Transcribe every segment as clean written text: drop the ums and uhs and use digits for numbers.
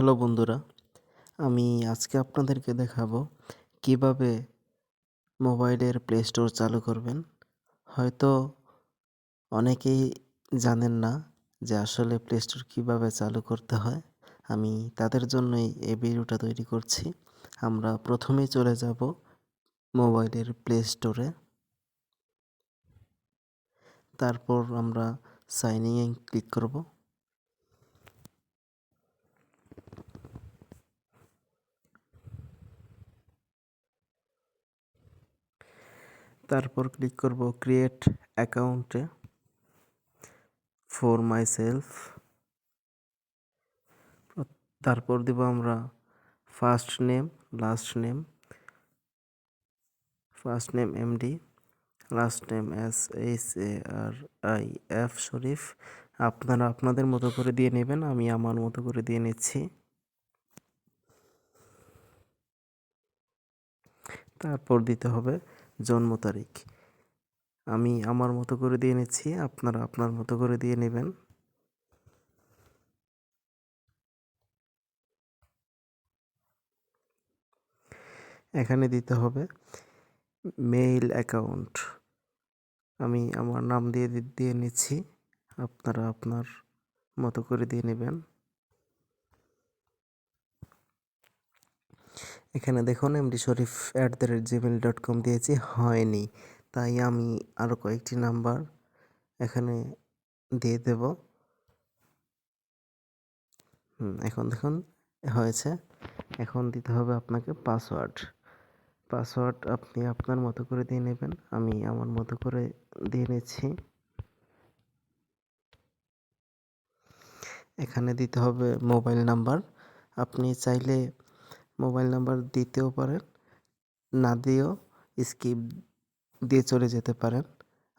Hello বন্ধুরা, আমি আজকে আপনাদেরকে দেখাবো কিভাবে মোবাইলের প্লে স্টোর চালু করবেন। হয়তো অনেকেই জানেন না যে আসলে প্লে স্টোর কীভাবে চালু করতে হয়। আমি তাদের জন্যই এই ভিডিওটা তৈরি করছি। আমরা প্রথমেই চলে যাব মোবাইলের প্লে স্টোরে। তারপর আমরা সাইন ইন ক্লিক করব। তারপর ক্লিক করব ক্রিয়েট অ্যাকাউন্টে ফর মাই সেলফ। তারপর দিব আমরা first name, last name. First name MD, last name SHARIF শরীফ। আপনারা আপনাদের মতো করে দিয়ে নেবেন, আমি আমার মতো করে দিয়ে নিচ্ছি। তারপর দিতে হবে জন্ম তারিখ, আমি আমার মতো করে দিয়ে নিচ্ছি, আপনারা আপনার মতো করে দিয়ে নেবেন। এখানে দিতে হবে মেইল অ্যাকাউন্ট, আমি আমার নাম দিয়ে নিচ্ছি, আপনারা আপনার মতো করে দিয়ে নেবেন। এখানে দেখুন mdshorif@gmail.com দিয়েছি, হয়নি, তাই আমি আরও কয়েকটি নাম্বার এখানে দিয়ে দেব। এখন দেখুন হয়েছে। এখন দিতে হবে আপনাকে পাসওয়ার্ড আপনি আপনার মতো করে দিয়ে নেবেন, আমি আমার মতো করে দিয়ে নিচ্ছি। এখানে দিতে হবে মোবাইল নাম্বার, আপনি চাইলে মোবাইল নাম্বার দিতেও পারেন, না দিয়েও স্কিপ দিয়ে চলে যেতে পারেন।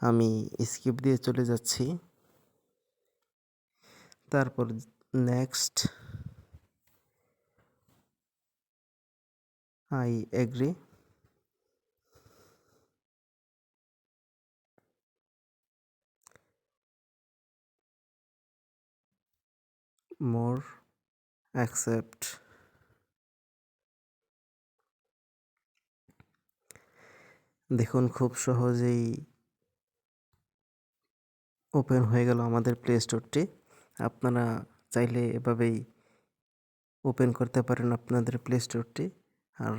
আমি স্কিপ দিয়ে চলে যাচ্ছি। তারপর next, I agree. More, accept. দেখুন খুব সহজেই ওপেন হয়ে গেল আমাদের প্লে স্টোরটি। আপনারা চাইলে এভাবেই ওপেন করতে পারেন আপনাদের প্লে স্টোরটি, আর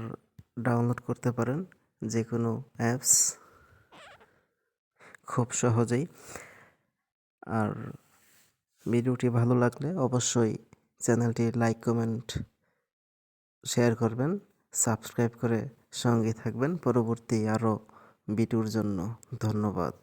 ডাউনলোড করতে পারেন যে কোনো অ্যাপস খুব সহজেই। আর ভিডিওটি ভালো লাগলে অবশ্যই চ্যানেলটি লাইক, কমেন্ট, শেয়ার করবেন, সাবস্ক্রাইব করে সঙ্গে থাকবেন পরবর্তী আরও ভিডিওর জন্য। ধন্যবাদ।